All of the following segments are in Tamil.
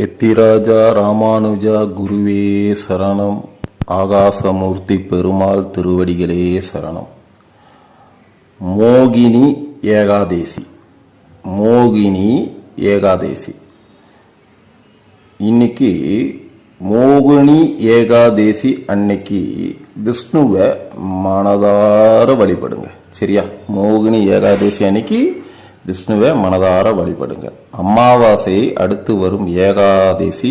எத்திராஜா ராமானுஜா குருவே சரணம். ஆகாசமூர்த்தி பெருமாள் திருவடிகளே சரணம். மோகினி ஏகாதேசி. மோகினி ஏகாதேசி இன்னைக்கு மோகினி ஏகாதேசி அன்னைக்கு விஷ்ணுவை மனதார வழிபடுங்க. சரியா? மோகினி ஏகாதேசி அன்னைக்கு விஷ்ணுவை மனதார வழிபடுங்க. அமாவாசையை அடுத்து வரும் ஏகாதேசி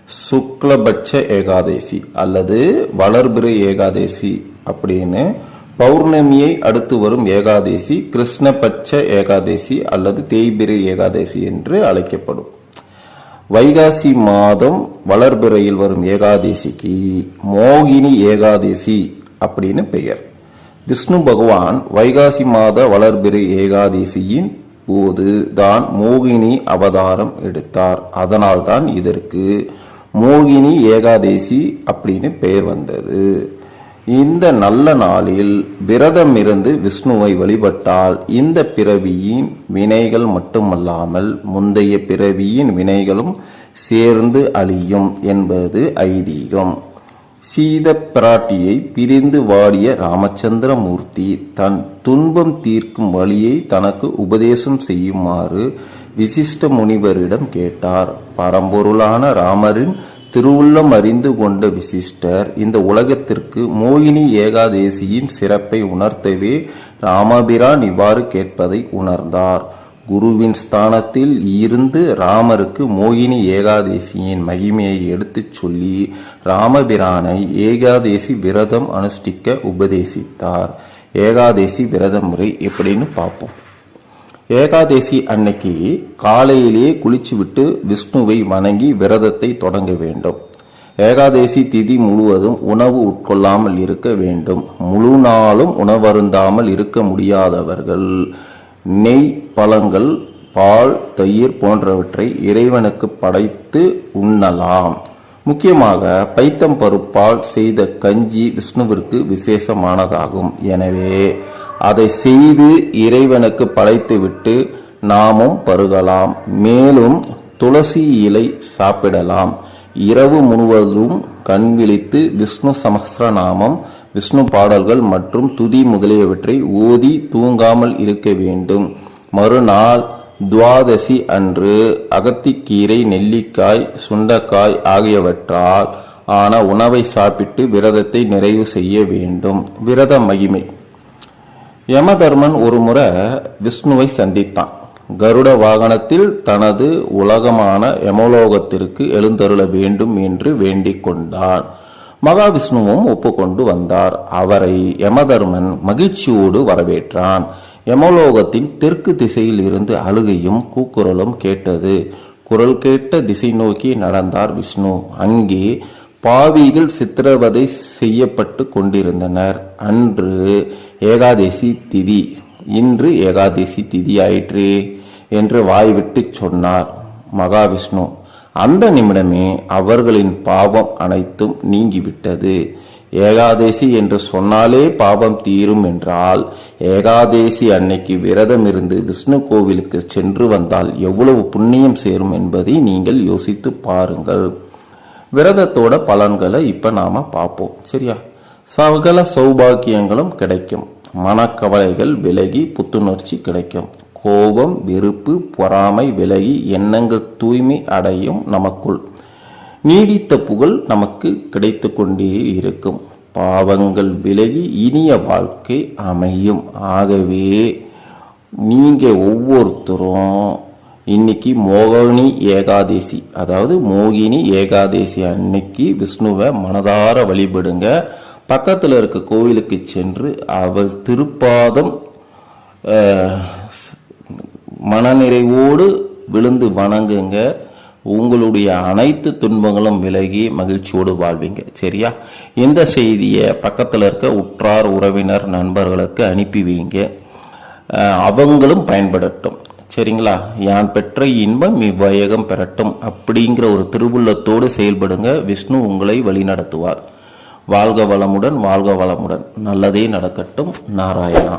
சுக்லபட்ச ஏகாதேசி அல்லது வளர்பிறை ஏகாதேசி அப்படின்னு, பௌர்ணமியை அடுத்து வரும் ஏகாதேசி கிருஷ்ணபட்ச ஏகாதேசி அல்லது தேய்பிறை ஏகாதேசி என்று அழைக்கப்படும். வைகாசி மாதம் வளர்பிறையில் வரும் ஏகாதேசிக்கு மோகினி ஏகாதேசி அப்படின்னு பெயர். விஷ்ணு பகவான் வைகாசி மாத வளர்பிறை ஏகாதேசியின் போது தான் மோகினி அவதாரம் எடுத்தார். அதனால்தான் இதற்கு மோகினி ஏகாதேசி அப்படின்னு பெயர் வந்தது. இந்த நல்ல நாளில் விரதம் இருந்து விஷ்ணுவை வழிபட்டால் இந்த பிறவியின் வினைகள் மட்டுமல்லாமல் முந்தைய பிறவியின் வினைகளும் சேர்ந்து அழியும் என்பது ஐதீகம். சீத பிராட்டியை பிரிந்து வாடிய ராமச்சந்திரமூர்த்தி தன் துன்பம் தீர்க்கும் வழியை தனக்கு உபதேசம் செய்யுமாறு விசிஷ்ட முனிவரிடம் கேட்டார். பரம்பொருளான ராமரின் திருவுள்ளம் அறிந்து கொண்ட விசிஷ்டர் இந்த உலகத்திற்கு மோகினி ஏகாதேசியின் சிறப்பை உணர்த்தவே ராமபிரான் இவ்வாறு கேட்பதை உணர்ந்தார். குருவின் ஸ்தானத்தில் இருந்து ராமருக்கு மோகினி ஏகாதேசியின் மகிமையை எடுத்துச் சொல்லி ராமபிரானை ஏகாதேசி விரதம் அனுஷ்டிக்க உபதேசித்தார். ஏகாதேசி விரத முறை எப்படின்னு பார்ப்போம். ஏகாதேசி அன்னைக்கு காலையிலேயே குளிச்சுவிட்டு விஷ்ணுவை வணங்கி விரதத்தை தொடங்க வேண்டும். ஏகாதேசி திதி முழுவதும் உணவு உட்கொள்ளாமல் இருக்க வேண்டும். முழு நாளும் உணவருந்தாமல் இருக்க முடியாதவர்கள் நெய், பழங்கள், பால், தயிர் போன்றவற்றை இறைவனுக்கு படைத்து உண்ணலாம். முக்கியமாக பைத்தம் பருப்பால் செய்த கஞ்சி விஷ்ணுவிற்கு விசேஷமானதாகும். எனவே அதை செய்து இறைவனுக்கு படைத்துவிட்டு நாமும் பருகலாம். மேலும் துளசி இலை சாப்பிடலாம். இரவு முழுவதும் கண் விழித்து விஷ்ணு சமஸ்ரநாமம், விஷ்ணு பாடல்கள் மற்றும் துதி முதலியவற்றை ஓதி தூங்காமல் இருக்க வேண்டும். மறுநாள் துவாதசி அன்று அகத்திக்கீரை, நெல்லிக்காய், சுண்டைக்காய் ஆகியவற்றால் ஆன உணவை சாப்பிட்டு விரதத்தை நிறைவு செய்ய வேண்டும். விரத மகிமை. யமதர்மன் ஒரு முறை விஷ்ணுவை சந்தித்தான். கருட வாகனத்தில் தனது உலகமான யமலோகத்திற்கு எழுந்தருள வேண்டும் என்று வேண்டிக் கொண்டான். மகாவிஷ்ணுவும் ஒப்புக்கொண்டு வந்தார். அவரை யமதர்மன் மகிழ்ச்சியோடு வரவேற்றான். யமலோகத்தின் தெற்கு திசையில் இருந்து அழுகையும் கூக்குரலும் கேட்டது. குரல் கேட்ட திசை நோக்கி நடந்தார் விஷ்ணு. அங்கே பாவிகள் சித்திரவதை செய்யப்பட்டு கொண்டிருந்தனர். அன்று ஏகாதேசி திதி. இன்று ஏகாதேசி திதி ஆயிற்றே என்று வாய்விட்டு சொன்னார் மகாவிஷ்ணு. அந்த நிமிடமே அவர்களின் பாவம் அனைத்தும் நீங்கிவிட்டது. ஏகாதேசி என்று சொன்னாலே பாவம் தீரும் என்றால் ஏகாதேசி அன்னைக்கு விரதம் இருந்து விஷ்ணு கோவிலுக்கு சென்று வந்தால் எவ்வளவு புண்ணியம் சேரும் என்பதை நீங்கள் யோசித்து பாருங்கள். விரதத்தோட பலன்களை இப்ப நாம பார்ப்போம். சரியா? சகல சௌபாக்கியங்களும் கிடைக்கும். மனக்கவலைகள் விலகி புத்துணர்ச்சி கிடைக்கும். கோபம், வெறுப்பு, பொறாமை விலகி எண்ணங்கள் தூய்மை அடையும். நமக்குள் நீடித்த புகழ் நமக்கு கிடைத்து கொண்டே இருக்கும். பாவங்கள் விலகி இனிய வாழ்க்கை அமையும். ஆகவே நீங்க ஒவ்வொருத்தரும் இன்னைக்கு மோகினி ஏகாதேசி, அதாவது மோகினி ஏகாதேசி அன்னைக்கு விஷ்ணுவை மனதார வழிபடுங்க. பக்கத்தில் இருக்க கோவிலுக்கு சென்று அவள் திருப்பாதம் மனநிறைவோடு விழுந்து வணங்குங்க. உங்களுடைய அனைத்து துன்பங்களும் விலகி மகிழ்ச்சியோடு வாழ்வீங்க. சரியா? இந்த செய்தியை பக்கத்தில் இருக்க உற்றார், உறவினர், நண்பர்களுக்கு அனுப்பி வைங்க. அவங்களும் பயன்படட்டும். சரிங்களா? யான் பெற்ற இன்பம் இவ்வையகம் பெறட்டும் அப்படிங்கிற ஒரு திருவுள்ளத்தோடு செயல்படுங்க. விஷ்ணு உங்களை வழி நடத்துவார். வாழ்க வளமுடன், வாழ்க வளமுடன். நல்லதே நடக்கட்டும். நாராயணா.